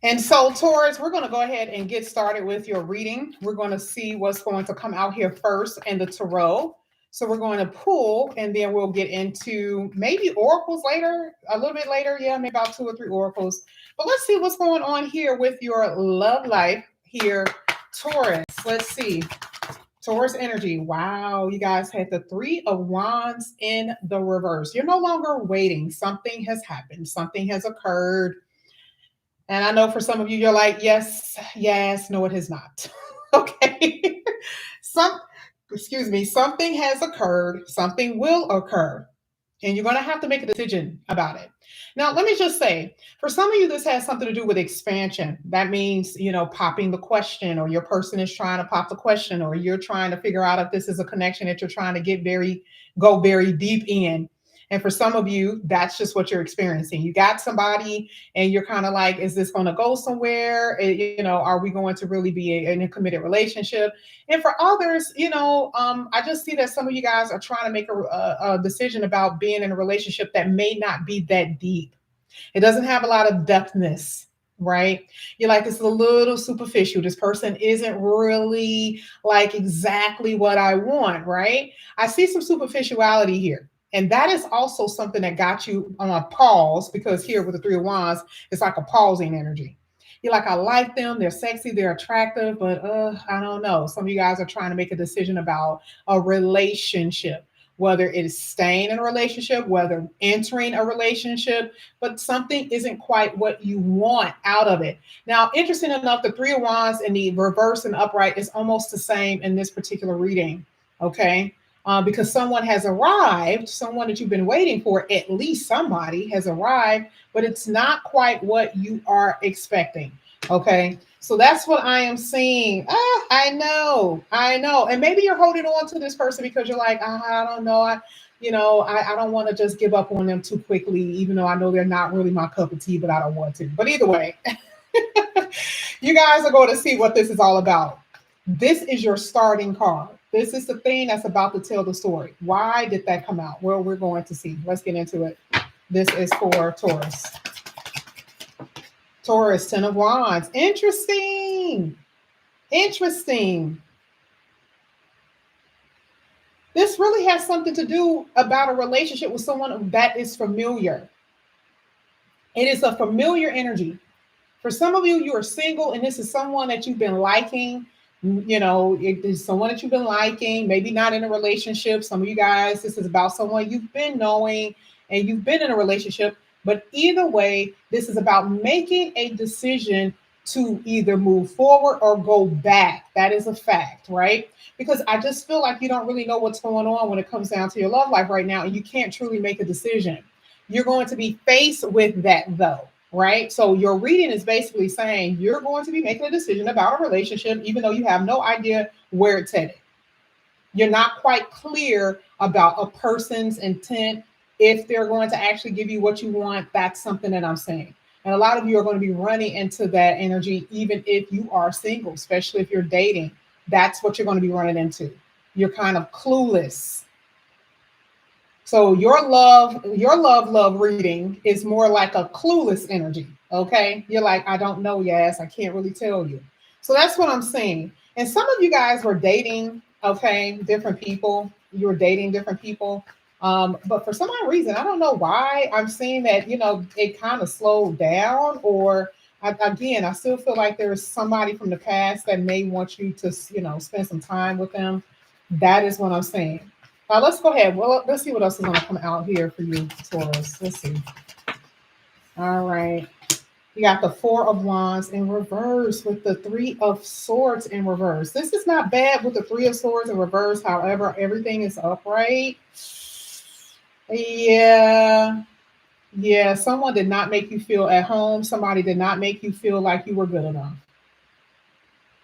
And so, Taurus, we're going to go ahead and get started with your reading. We're going to see what's going to come out here first in the tarot. So, we're going to pull and then we'll get into maybe oracles later, a little bit later. Yeah, maybe about two or three oracles. But let's see what's going on here with your love life here, Taurus. Let's see. Taurus energy. Wow, you guys had the Three of Wands in the reverse. You're no longer waiting. Something has happened, something has occurred. And I know for some of you, you're like, yes, yes, no, it has not. Okay. Some, excuse me, something has occurred, something will occur, and you're going to have to make a decision about it. Now, let me just say, for some of you, this has something to do with expansion. That means, popping the question, or your person is trying to pop the question, or you're trying to figure out if this is a connection that you're trying to go very deep in. And for some of you, that's just what you're experiencing. You got somebody and you're kind of like, is this going to go somewhere? Are we going to really be in a committed relationship? And for others, I just see that some of you guys are trying to make a decision about being in a relationship that may not be that deep. It doesn't have a lot of depthness, right? You're like, it's a little superficial. This person isn't really like exactly what I want, right? I see some superficiality here. And that is also something that got you on a pause, because here with the Three of Wands, it's like a pausing energy. You're like, I like them, they're sexy, they're attractive, but I don't know. Some of you guys are trying to make a decision about a relationship, whether it is staying in a relationship, whether entering a relationship, but something isn't quite what you want out of it. Now, interesting enough, the Three of Wands in the reverse and upright is almost the same in this particular reading, okay? Because someone has arrived, someone that you've been waiting for, at least somebody has arrived, but it's not quite what you are expecting. Okay. So that's what I am seeing. I know. And maybe you're holding on to this person because you're like, I don't know. I don't want to just give up on them too quickly, even though I know they're not really my cup of tea, but I don't want to. But either way, you guys are going to see what this is all about. This is your starting card. This is the thing that's about to tell the story. Why did that come out? Well, we're going to see. Let's get into it. This is for Taurus. Taurus, Ten of Wands. Interesting. Interesting. This really has something to do about a relationship with someone that is familiar. It is a familiar energy. For some of you, you are single and this is someone that you've been liking. It is someone that you've been liking, maybe not in a relationship. Some of you guys, this is about someone you've been knowing and you've been in a relationship. But either way, this is about making a decision to either move forward or go back. That is a fact, right? Because I just feel like you don't really know what's going on when it comes down to your love life right now, and you can't truly make a decision. You're going to be faced with that though, right? So your reading is basically saying you're going to be making a decision about a relationship, even though you have no idea where it's headed. You're not quite clear about a person's intent, if they're going to actually give you what you want. That's something that I'm saying. And a lot of you are going to be running into that energy, even if you are single, especially if you're dating. That's what you're going to be running into. You're kind of clueless. So your love reading is more like a clueless energy. Okay. You're like, I don't know. Yes, I can't really tell you. So that's what I'm saying. And some of you guys were dating, okay, different people. You were dating different people. But for some odd reason, I don't know why I'm seeing that, it kind of slowed down, or again, I still feel like there is somebody from the past that may want you to, spend some time with them. That is what I'm saying. Now let's go ahead. Well, let's see what else is going to come out here for you, Taurus. Let's see. All right. You got the Four of Wands in reverse with the Three of Swords in reverse. This is not bad with the Three of Swords in reverse. However, everything is upright. Yeah. Yeah. Someone did not make you feel at home. Somebody did not make you feel like you were good enough.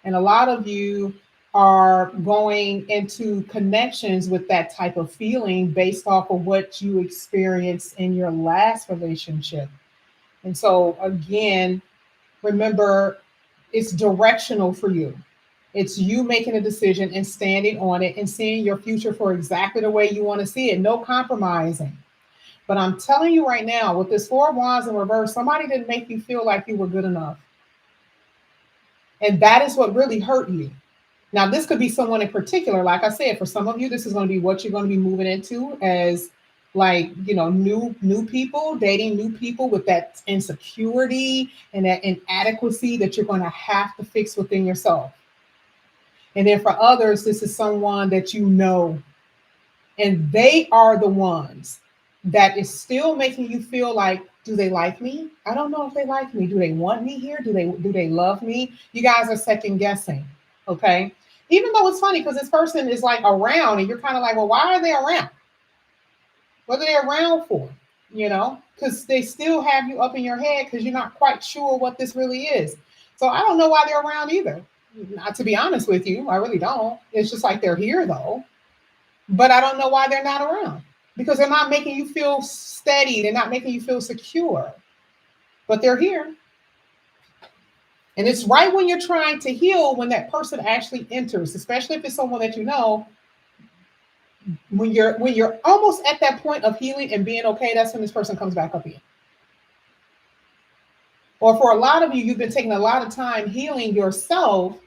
And a lot of you are going into connections with that type of feeling based off of what you experienced in your last relationship. And so, again, remember, it's directional for you. It's you making a decision and standing on it and seeing your future for exactly the way you want to see it. No compromising. But I'm telling you right now, with this Four of Wands in reverse, somebody didn't make you feel like you were good enough. And that is what really hurt you. Now, this could be someone in particular. Like I said, for some of you, this is going to be what you're going to be moving into as like, new people, dating new people with that insecurity and that inadequacy that you're going to have to fix within yourself. And then for others, this is someone that you know, and they are the ones that is still making you feel like, do they like me? I don't know if they like me. Do they want me here? Do they love me? You guys are second guessing. Okay. Even though it's funny because this person is like around and you're kind of like, well, why are they around? What are they around for? Because they still have you up in your head because you're not quite sure what this really is. So I don't know why they're around either. Not to be honest with you, I really don't. It's just like they're here though. But I don't know why they're not around because they're not making you feel steady. They're not making you feel secure, but they're here. And it's right when you're trying to heal when that person actually enters, especially if it's someone that you know. When you're almost at that point of healing and being okay, that's when this person comes back up in. Or for a lot of you, you've been taking a lot of time healing yourself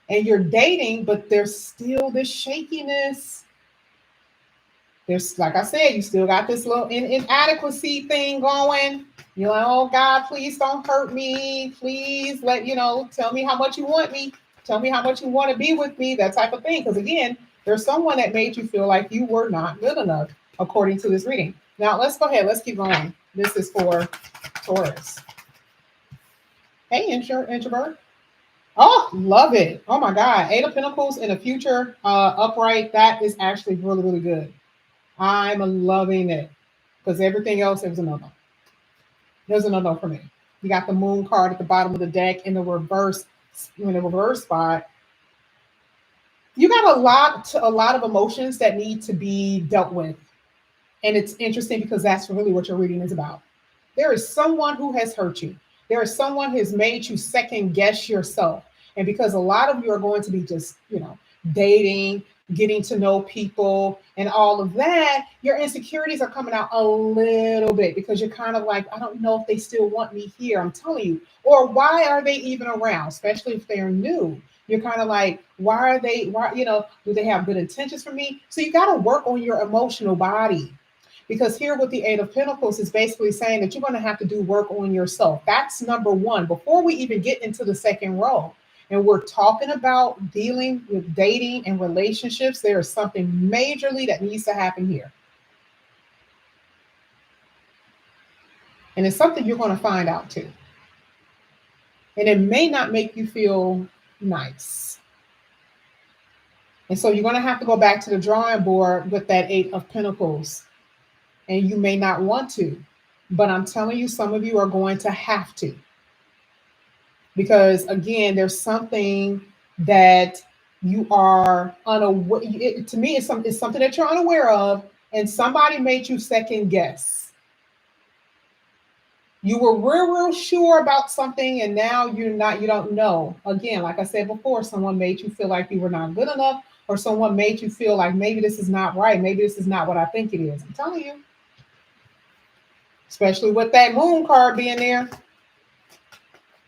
and you're dating, but there's still this shakiness. There's, like I said, you still got this little inadequacy thing going. You're like, oh God, please don't hurt me. Please tell me how much you want me. Tell me how much you want to be with me, that type of thing. Because again, there's someone that made you feel like you were not good enough, according to this reading. Now, let's go ahead. Let's keep going. This is for Taurus. Hey, introvert. Oh, love it. Oh my God. 8 of Pentacles in the future upright. That is actually really, really good. I'm loving it because everything else, it was a no-no. There's a no-no for me. You got the Moon card at the bottom of the deck in the reverse spot. You got a lot of emotions that need to be dealt with. And it's interesting because that's really what your reading is about. There is someone who has hurt you. There is someone who has made you second guess yourself. And because a lot of you are going to be just, dating, getting to know people and all of that, your insecurities are coming out a little bit because you're kind of like, I don't know if they still want me here. I'm telling you. Or why are they even around, especially if they're new? You're kind of like, why, do they have good intentions for me? So you got to work on your emotional body. Because here with the 8 of Pentacles is basically saying that you're going to have to do work on yourself. That's number one. Before we even get into the second row, and we're talking about dealing with dating and relationships, there is something majorly that needs to happen here. And it's something you're going to find out too. And it may not make you feel nice. And so you're going to have to go back to the drawing board with that 8 of Pentacles. And you may not want to, but I'm telling you, some of you are going to have to. Because again, there's something that you are unaware. To me, it's something that you're unaware of, and somebody made you second guess. You were real sure about something, and now you don't know. Again, like I said before, someone made you feel like you were not good enough, or someone made you feel like maybe this is not right. Maybe this is not what I think it is. I'm telling you. Especially with that Moon card being there.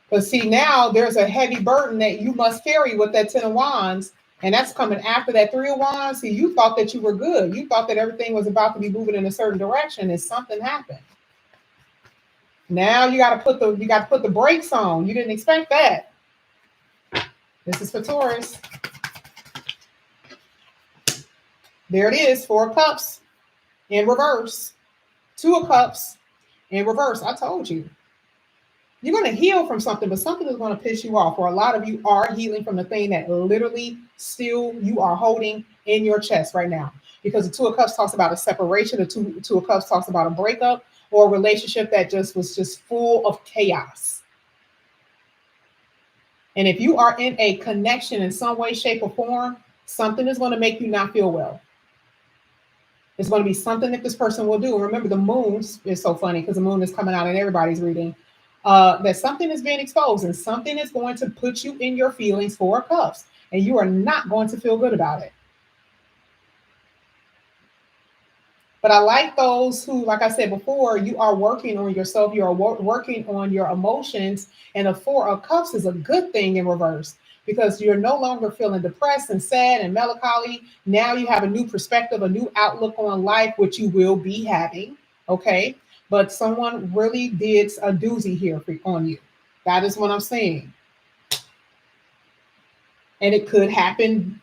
But see, now there's a heavy burden that you must carry with that 10 of Wands. And that's coming after that 3 of Wands. See, you thought that you were good. You thought that everything was about to be moving in a certain direction, and something happened. Now you got to put the brakes on. You didn't expect that. This is for Taurus. There it is, 4 of Cups in reverse. 2 of Cups in reverse. I told you. You're going to heal from something, but something is going to piss you off. Or a lot of you are healing from the thing that literally still you are holding in your chest right now. Because the 2 of Cups talks about a separation. The two of Cups talks about a breakup or a relationship that was just full of chaos. And if you are in a connection in some way, shape, or form, something is going to make you not feel well. It's going to be something that this person will do. Remember, the moon is so funny because the moon is coming out in everybody's reading. That something is being exposed and something is going to put you in your feelings, 4 of Cups, and you are not going to feel good about it. But I like those who, like I said before, you are working on yourself. You are working on your emotions. And a Four of Cups is a good thing in reverse because you're no longer feeling depressed and sad and melancholy. Now you have a new perspective, a new outlook on life, which you will be having. Okay. But someone really did a doozy here on you. That is what I'm saying. And it could happen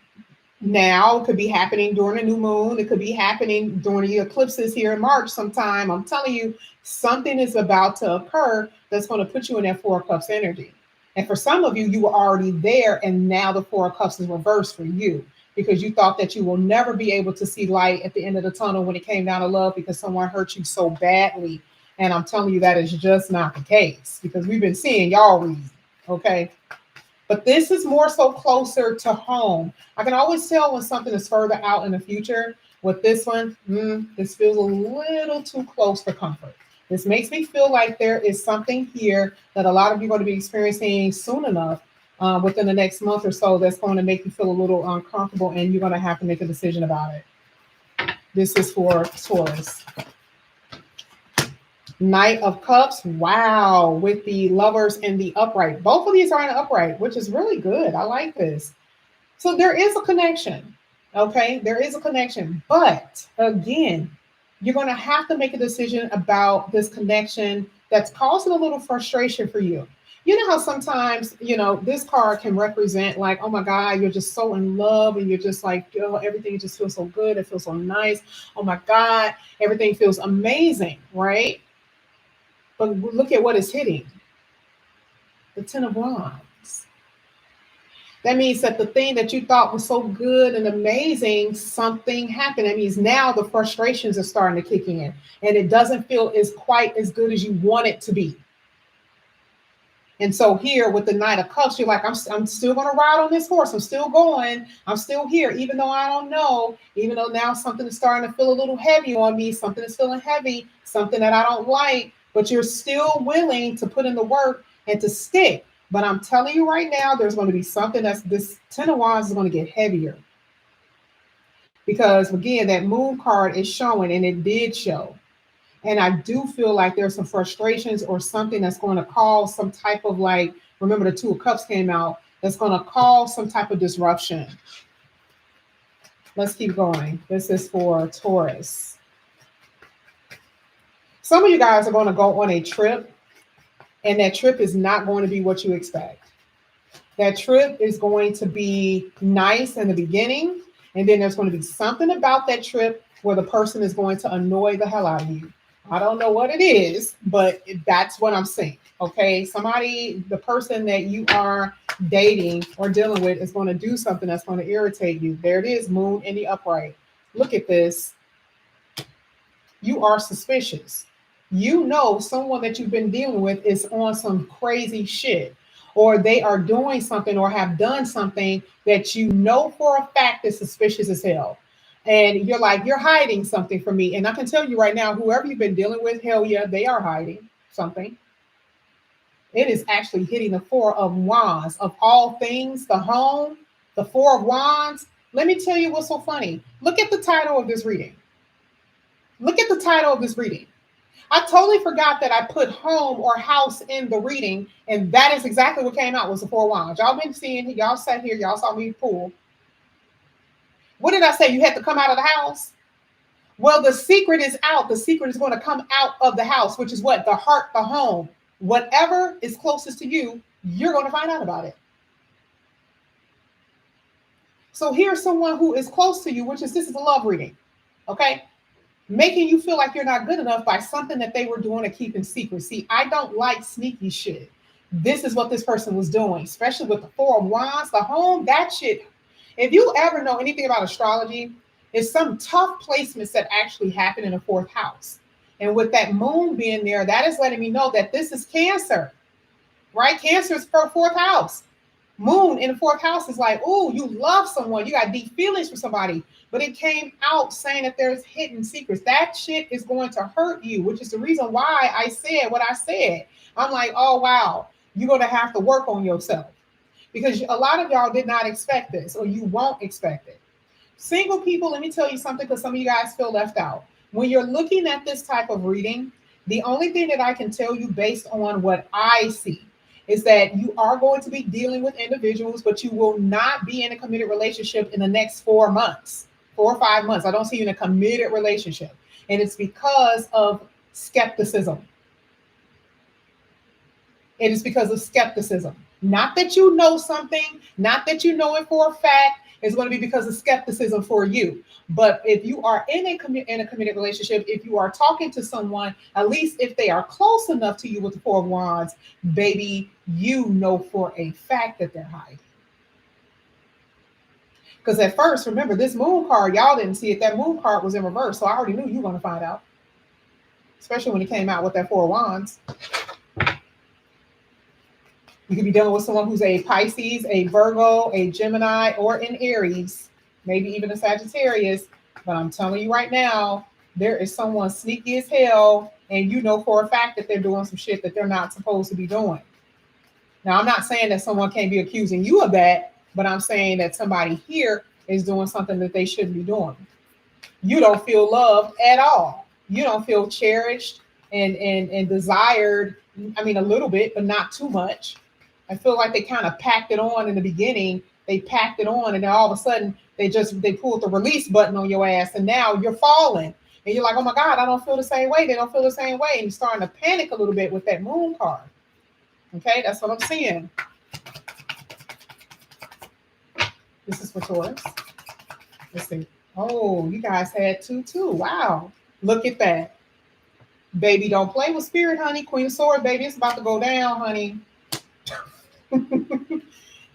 now, it could be happening during a new moon, it could be happening during the eclipses here in March sometime. I'm telling you, something is about to occur that's going to put you in that Four of Cups energy. And for some of you, you were already there, and now the Four of Cups is reversed for you because you thought that you will never be able to see light at the end of the tunnel when it came down to love because someone hurt you so badly. And I'm telling you, that is just not the case because we've been seeing y'all reason. Okay. But this is more so closer to home. I can always tell when something is further out in the future. With this one, this feels a little too close for comfort. This makes me feel like there is something here that a lot of you are going to be experiencing soon enough within the next month or so that's going to make you feel a little uncomfortable and you're going to have to make a decision about it. This is for Taurus. Knight of Cups, wow, with the Lovers and the upright. Both of these are in the upright, which is really good. I like this. So there is a connection, okay? There is a connection. But again, you're going to have to make a decision about this connection that's causing a little frustration for you. You know how sometimes, this card can represent like, oh my God, you're just so in love and you're just like, everything just feels so good. It feels so nice. Oh my God, everything feels amazing, right? But look at what is hitting. The Ten of Wands. That means that the thing that you thought was so good and amazing, something happened. That means now the frustrations are starting to kick in and it doesn't feel as quite as good as you want it to be. And so here with the Knight of Cups, you're like, I'm still going to ride on this horse. I'm still going. I'm still here, even though I don't know, even though now something is starting to feel a little heavy on me, something is feeling heavy, something that I don't like, but you're still willing to put in the work and to stick. But I'm telling you right now, there's going to be something this Ten of Wands is going to get heavier. Because again, that Moon card is showing, and it did show. And I do feel like there's some frustrations or something that's going to cause some type of like, remember the Two of Cups came out, that's going to cause some type of disruption. Let's keep going. This is for Taurus. Some of you guys are going to go on a trip, and that trip is not going to be what you expect. That trip is going to be nice in the beginning, and then there's going to be something about that trip where the person is going to annoy the hell out of you. I don't know what it is, but that's what I'm saying. Okay. The person that you are dating or dealing with is going to do something that's going to irritate you. There it is, Moon in the upright. Look at this. You are suspicious. You know someone that you've been dealing with is on some crazy shit, or they are doing something or have done something that you know for a fact is suspicious as hell. And you're like, you're hiding something from me. And I can tell you right now, whoever you've been dealing with, hell yeah, they are hiding something. It is actually hitting the Four of Wands. Of all things, the home, the Four of Wands. Let me tell you what's so funny. Look at the title of this reading. Look at the title of this reading. I totally forgot that I put home or house in the reading, and that is exactly what came out was the Four of Wands. Y'all been seeing, y'all sat here, y'all saw me pull. What did I say? You had to come out of the house? Well, the secret is out. The secret is going to come out of the house, which is what? The heart, the home. Whatever is closest to you, you're going to find out about it. So here's someone who is close to you, this is a love reading, okay? Making you feel like you're not good enough by something that they were doing to keep in secret. See, I don't like sneaky shit. This is what this person was doing, especially with the Four of Wands, the home, that shit. If you ever know anything about astrology, it's some tough placements that actually happen in the fourth house. And with that moon being there, that is letting me know that this is Cancer, right? Cancer is for fourth house. Moon in the fourth house is like, oh, you love someone. You got deep feelings for somebody. But it came out saying that there's hidden secrets. That shit is going to hurt you, which is the reason why I said what I said. I'm like, oh, wow, you're going to have to work on yourself. Because a lot of y'all did not expect this, or you won't expect it. Single people, let me tell you something, because some of you guys feel left out. When you're looking at this type of reading, the only thing that I can tell you based on what I see is that you are going to be dealing with individuals, but you will not be in a committed relationship in the next 4 months, 4 or 5 months. I don't see you in a committed relationship. And it's because of skepticism. It is because of skepticism. Not that you know something, not that you know it for a fact. It's going to be because of skepticism for you. But if you are in a committed relationship, if you are talking to someone, at least if they are close enough to you with the Four of Wands, baby, you know for a fact that they're hiding. Because at first, remember, this moon card, y'all didn't see it. That moon card was in reverse. So I already knew you were going to find out, especially when it came out with that Four of Wands. You could be dealing with someone who's a Pisces, a Virgo, a Gemini, or an Aries, maybe even a Sagittarius. But I'm telling you right now, there is someone sneaky as hell, and you know for a fact that they're doing some shit that they're not supposed to be doing. Now, I'm not saying that someone can't be accusing you of that, but I'm saying that somebody here is doing something that they shouldn't be doing. You don't feel loved at all. You don't feel cherished and desired. I mean, a little bit, but not too much. I feel like they kind of packed it on in the beginning. They packed it on, and then all of a sudden they pulled the release button on your ass, and now you're falling. And you're like, oh my God, I don't feel the same way. They don't feel the same way. And you're starting to panic a little bit with that moon card. Okay, that's what I'm seeing. This is for Taurus. Let's see. Oh, you guys had two too. Wow. Look at that. Baby, don't play with spirit, honey. Queen of Swords, baby. It's about to go down, honey.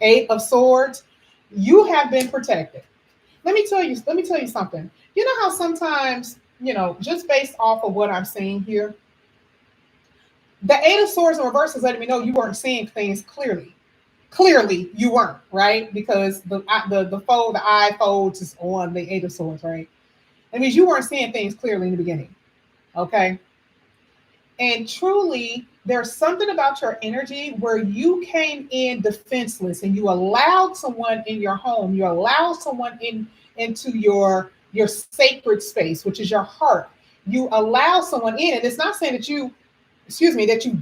8 of Swords. You have been protected. Let me tell you something. You know how sometimes, just based off of what I'm seeing here, the 8 of Swords in reverse is letting me know you weren't seeing things clearly. Clearly, you weren't, right? Because the eye folds is on the 8 of Swords, right? That means you weren't seeing things clearly in the beginning. Okay. And truly, there's something about your energy where you came in defenseless and you allowed someone in your home, you allowed someone into your sacred space, which is your heart. You allow someone in, and it's not saying that you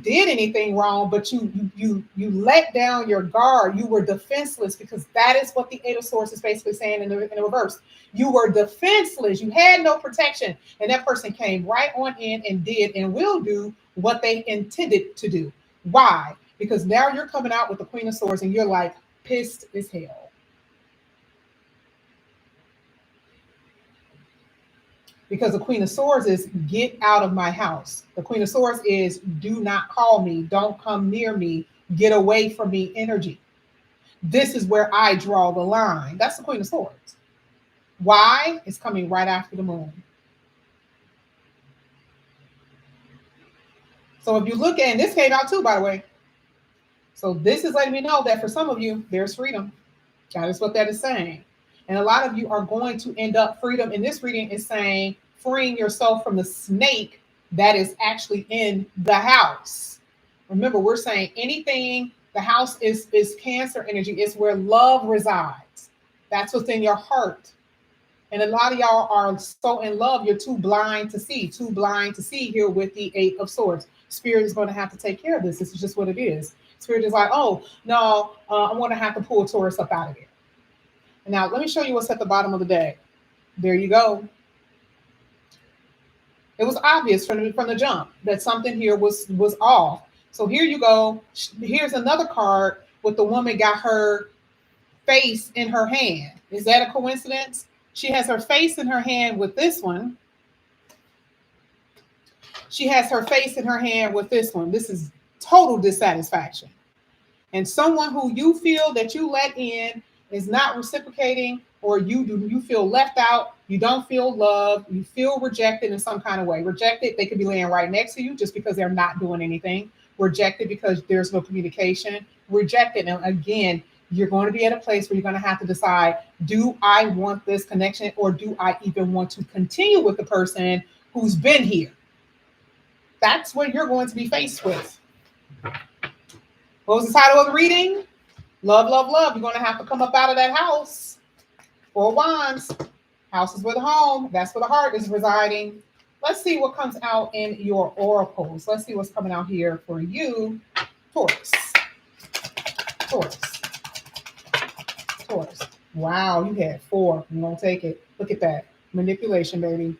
did anything wrong, but you let down your guard. You were defenseless, because that is what the 8 of Swords is basically saying in the reverse. You were defenseless. You had no protection, and that person came right on in and did and will do what they intended to do. Why? Because now you're coming out with the Queen of Swords and you're like pissed as hell. Because the Queen of Swords is get out of my house. The Queen of Swords is do not call me, don't come near me, get away from me energy. This is where I draw the line. That's the Queen of Swords. Why? It's coming right after the moon. So if you look at, and this came out too, by the way. So this is letting me know that for some of you, there's freedom. That is what that is saying. And a lot of you are going to end up freedom. And this reading is saying freeing yourself from the snake that is actually in the house. Remember, we're saying anything, the house is Cancer energy. It's where love resides. That's what's in your heart. And a lot of y'all are so in love, you're too blind to see here with the 8 of Swords. Spirit is going to have to take care of this. This is just what it is. Spirit is like, oh, no, I'm going to have to pull Taurus up out of here. Now, let me show you what's at the bottom of the deck. There you go. It was obvious from the jump that something here was off. So here you go. Here's another card with the woman got her face in her hand. Is that a coincidence? She has her face in her hand with this one. She has her face in her hand with this one. This is total dissatisfaction. And someone who you feel that you let in is not reciprocating, or you feel left out, you don't feel loved, you feel rejected in some kind of way. Rejected, they could be laying right next to you just because they're not doing anything. Rejected because there's no communication. Rejected, and again, you're going to be at a place where you're going to have to decide, do I want this connection, or do I even want to continue with the person who's been here? That's what you're going to be faced with. What was the title of the reading? Love, love, love. You're going to have to come up out of that house. 4 Wands. House is where the home. That's where the heart is residing. let's see what comes out in your oracles. Let's see what's coming out here for you, Taurus. Taurus. Taurus. Wow, you had 4. I'm going to take it. Look at that. Manipulation, baby.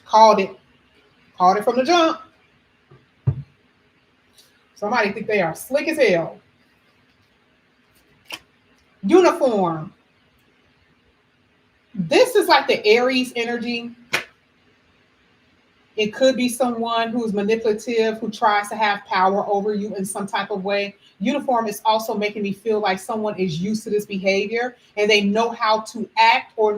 Called it. Called it from the jump. Somebody think they are slick as hell. Uniform. This is like the Aries energy. It could be someone who's manipulative, who tries to have power over you in some type of way. Uniform is also making me feel like someone is used to this behavior and they know how to act, or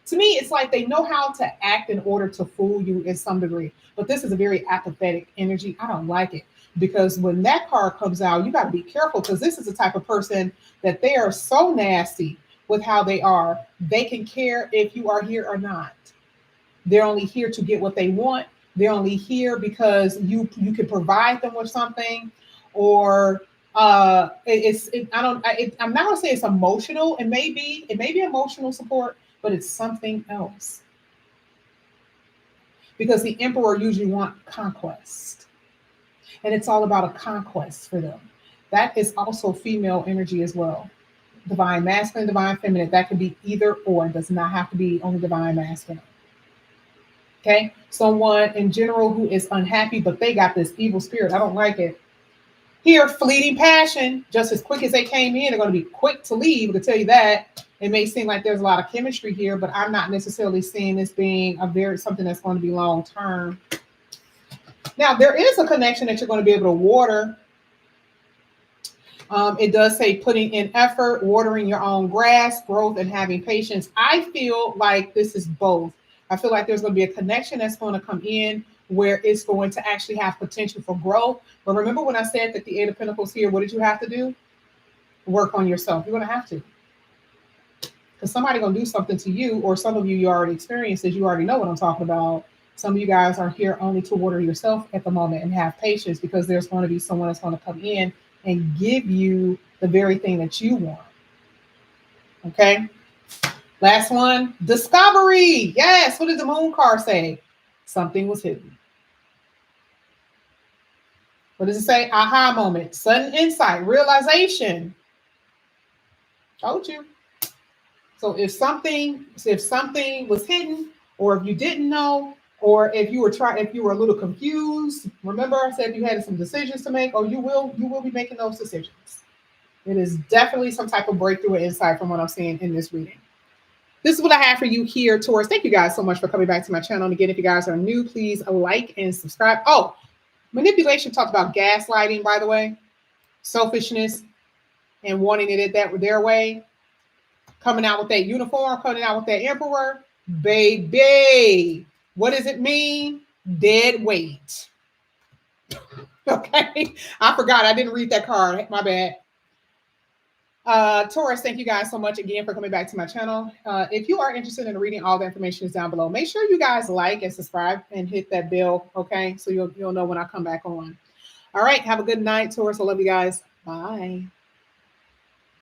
to me, it's like they know how to act in order to fool you in some degree. But this is a very apathetic energy. I don't like it, because when that card comes out, you got to be careful, because this is the type of person that they are so nasty with how they are. They can care if you are here or not. They're only here to get what they want. They're only here because you can provide them with something, or I'm not gonna say it's emotional. It may be emotional support, but it's something else. Because the Emperor usually wants conquest, and it's all about a conquest for them. That is also female energy as well. Divine masculine, divine feminine. That could be either or. It does not have to be only divine masculine. Okay, someone in general who is unhappy, but they got this evil spirit. I don't like it. Here, fleeting passion, just as quick as they came in, they're going to be quick to leave. I can tell you that. It may seem like there's a lot of chemistry here, but I'm not necessarily seeing this being something that's going to be long term. Now, there is a connection that you're going to be able to water. It does say putting in effort, watering your own grass, growth, and having patience. I feel like this is both. I feel like there's going to be a connection that's going to come in where it's going to actually have potential for growth. But remember when I said that the 8 of Pentacles here, what did you have to do? Work on yourself. You're going to have to. Because somebody's going to do something to you, or some of you already experienced this. You already know what I'm talking about. Some of you guys are here only to water yourself at the moment and have patience, because there's going to be someone that's going to come in and give you the very thing that you want. Okay? Last one, discovery. Yes, what did the moon card say? Something was hidden. What does it say? Aha moment, sudden insight, realization. Told you. So if something was hidden, or if you didn't know, or if you were a little confused, remember I said you had some decisions to make, or you will be making those decisions. It is definitely some type of breakthrough or insight from what I'm seeing in this reading. This is what I have for you here, Taurus. Thank you guys so much for coming back to my channel. And again, if you guys are new, please like and subscribe. Oh, manipulation talked about gaslighting, by the way, selfishness, and wanting it their way. Coming out with that uniform, coming out with that Emperor, baby. What does it mean? Dead weight. Okay, I forgot. I didn't read that card. My bad. Taurus, thank you guys so much again for coming back to my channel. If you are interested in reading, all the information is down below. Make sure you guys like and subscribe and hit that bell, okay? So you'll know when I come back on. All right, have a good night, Taurus. I love you guys. Bye.